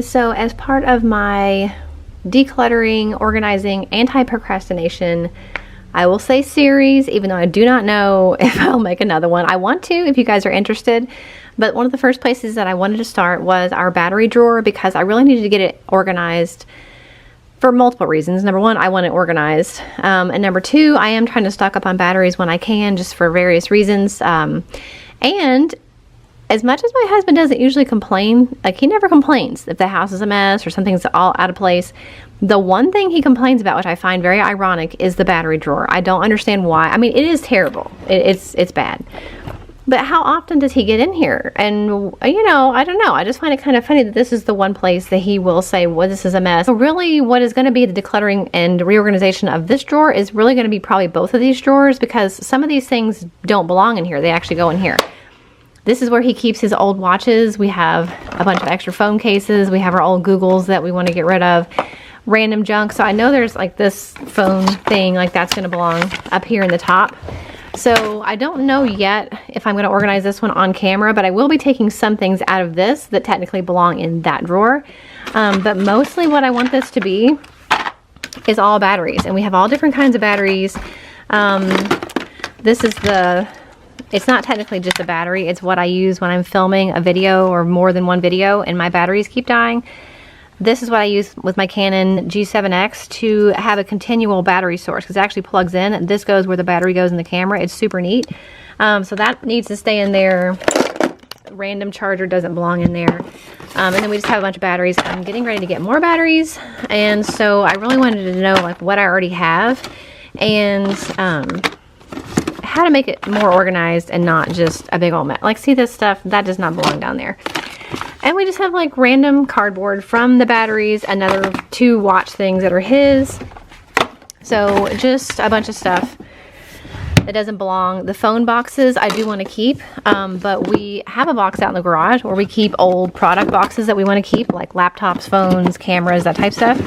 so as part of my decluttering, organizing, anti-procrastination, I will say series, even though I do not know if I'll make another one. I want to, if you guys are interested. But one of the first places that I wanted to start was our battery drawer, because I really needed to get it organized for multiple reasons. Number one, I want it organized. And number two, I am trying to stock up on batteries when I can, just for various reasons. And as much as my husband doesn't usually complain, like he never complains if the house is a mess or something's all out of place, the one thing he complains about, which I find very ironic, is the battery drawer. I don't understand why. I mean, it is terrible. It's bad. But how often does he get in here? And, you know, I don't know. I just find it kind of funny that this is the one place that he will say, well, this is a mess. So really, what is going to be the decluttering and reorganization of this drawer is really going to be probably both of these drawers, because some of these things don't belong in here. They actually go in here. This is where he keeps his old watches. We have a bunch of extra phone cases. We have our old Googles that we want to get rid of. Random junk. So I know there's like this phone thing, like that's going to belong up here in the top. So I don't know yet if I'm going to organize this one on camera, but I will be taking some things out of this that technically belong in that drawer. But mostly what I want this to be is all batteries, and we have all different kinds of batteries. This is it's not technically just a battery, it's what I use when I'm filming a video or more than one video and my batteries keep dying. This is what I use with my Canon G7X to have a continual battery source, because it actually plugs in, and this goes where the battery goes in the camera. It's super neat. So that needs to stay in there. Random charger doesn't belong in there. And then we just have a bunch of batteries. I'm getting ready to get more batteries, and so I really wanted to know like what I already have and how to make it more organized and not just a big old mess. Like, see this stuff? That does not belong down there. And we just have like random cardboard from the batteries, another 2 watch things that are his. So just a bunch of stuff that doesn't belong. The phone boxes I do want to keep, but we have a box out in the garage where we keep old product boxes that we want to keep, like laptops, phones, cameras, that type stuff.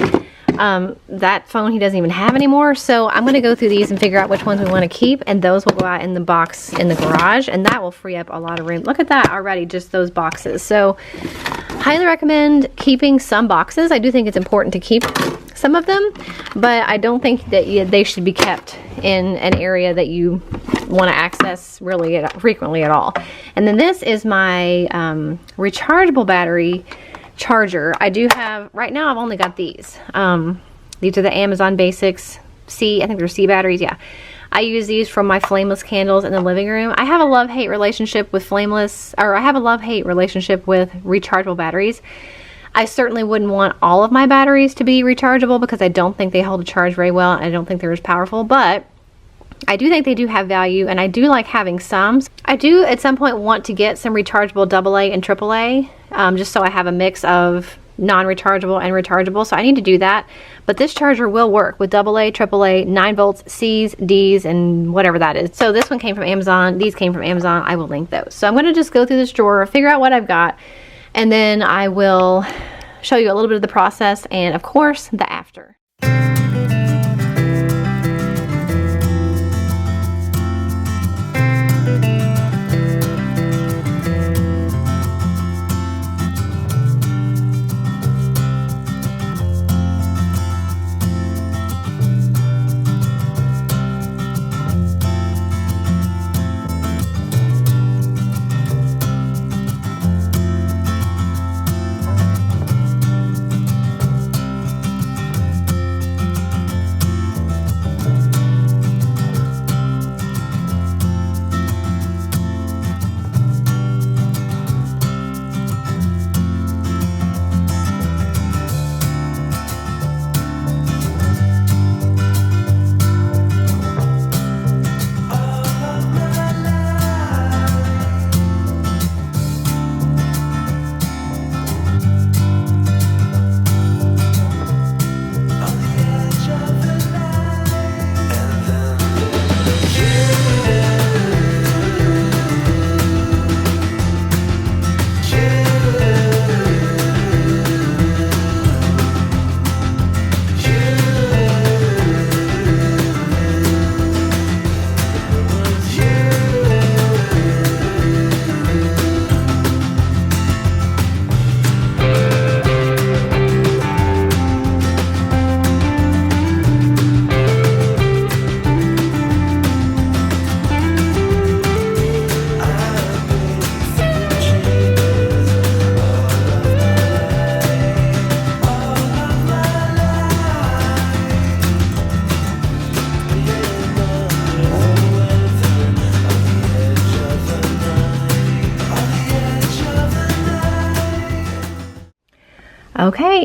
That phone he doesn't even have anymore, so I'm going to go through these and figure out which ones we want to keep, and those will go out in the box in the garage, and that will free up a lot of room. Look at that already, just those boxes. So highly recommend keeping some boxes. I do think it's important to keep some of them, but I don't think that they should be kept in an area that you want to access really frequently at all. And then this is my rechargeable battery charger. I do have, right now I've only got these. These are the Amazon Basics C, I think they're C batteries, yeah. I use these from my flameless candles in the living room. I have a love-hate relationship with I have a love-hate relationship with rechargeable batteries. I certainly wouldn't want all of my batteries to be rechargeable because I don't think they hold a charge very well, and I don't think they're as powerful, but I do think they do have value, and I do like having some. I do at some point want to get some rechargeable AA and AAA, just so I have a mix of non-rechargeable and rechargeable, so I need to do that. But this charger will work with AA, AAA, 9 volts, C's, D's, and whatever that is. So this one came from Amazon. These came from Amazon. I will link those. So I'm going to just go through this drawer, figure out what I've got, and then I will show you a little bit of the process and, of course, the after.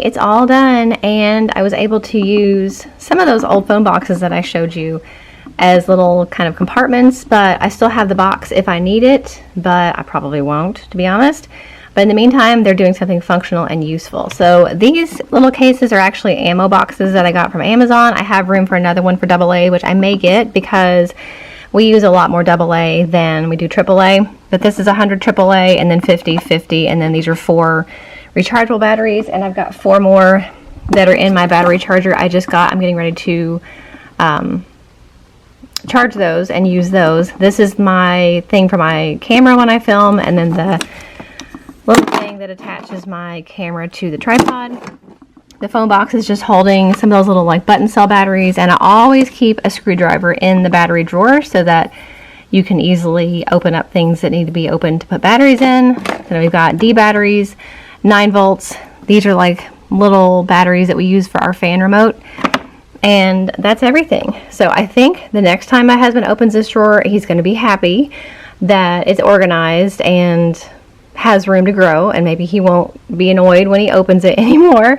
it's all done, and I was able to use some of those old phone boxes that I showed you as little kind of compartments, but I still have the box if I need it, but I probably won't, to be honest. But in the meantime, they're doing something functional and useful. So these little cases are actually ammo boxes that I got from Amazon. I have room for another one for AA, which I may get because we use a lot more AA than we do AAA. But this is 100 AAA and then 50, 50, and then these are 4 rechargeable batteries, and I've got 4 more that are in my battery charger I just got. I'm getting ready to charge those and use those. This is my thing for my camera when I film, and then the little thing that attaches my camera to the tripod. The phone box is just holding some of those little like button cell batteries, and I always keep a screwdriver in the battery drawer so that you can easily open up things that need to be opened to put batteries in. Then we've got D batteries, 9 volts. These are like little batteries that we use for our fan remote. And that's everything. So I think the next time my husband opens this drawer, he's going to be happy that it's organized and has room to grow, and maybe he won't be annoyed when he opens it anymore.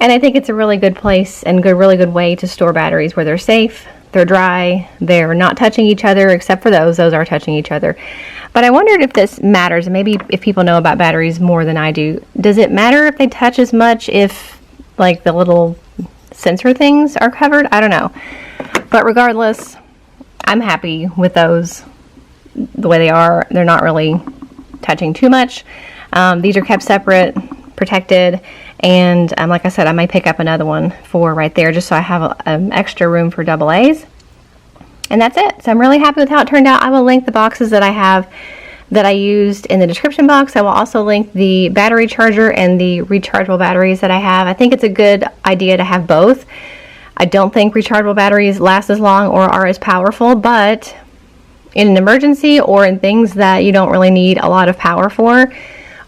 And I think it's a really good place and really good way to store batteries where they're safe, they're dry, they're not touching each other, except for those are touching each other. But I wondered if this matters, and maybe if people know about batteries more than I do. Does it matter if they touch as much if like the little sensor things are covered? I don't know. But regardless, I'm happy with those the way they are. They're not really touching too much. These are kept separate, protected, and like I said, I might pick up another one for right there just so I have an extra room for AA's. And that's it. So I'm really happy with how it turned out. I will link the boxes that I have that I used in the description box. I will also link the battery charger and the rechargeable batteries that I have. I think it's a good idea to have both. I don't think rechargeable batteries last as long or are as powerful, but in an emergency or in things that you don't really need a lot of power for,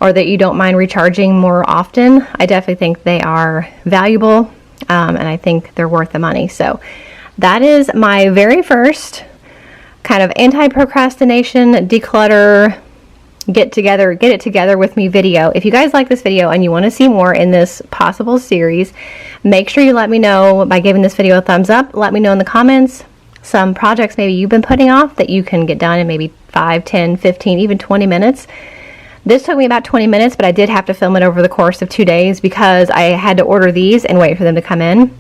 or that you don't mind recharging more often, I definitely think they are valuable, and I think they're worth the money. So that is my very first kind of anti-procrastination, declutter, get it together with me video. If you guys like this video and you want to see more in this possible series, make sure you let me know by giving this video a thumbs up. Let me know in the comments some projects maybe you've been putting off that you can get done in maybe 5, 10, 15, even 20 minutes. This took me about 20 minutes, but I did have to film it over the course of 2 days because I had to order these and wait for them to come in.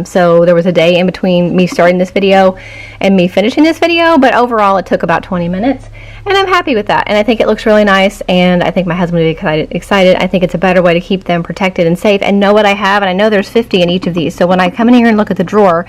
So there was a day in between me starting this video and me finishing this video, but overall it took about 20 minutes, and I'm happy with that. And I think it looks really nice, and I think my husband will be excited. I think it's a better way to keep them protected and safe and know what I have, and I know there's 50 in each of these. So when I come in here and look at the drawer,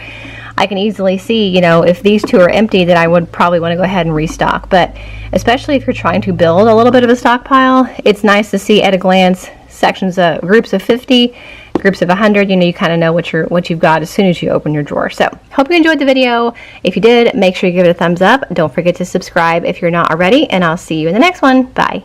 I can easily see, you know, if these 2 are empty, then I would probably want to go ahead and restock. But especially if you're trying to build a little bit of a stockpile, it's nice to see at a glance sections of groups of 50, groups of 100. You know, you kind of know what you've got as soon as you open your drawer. So hope you enjoyed the video. If you did, make sure you give it a thumbs up. Don't forget to subscribe if you're not already, and I'll see you in the next one. Bye.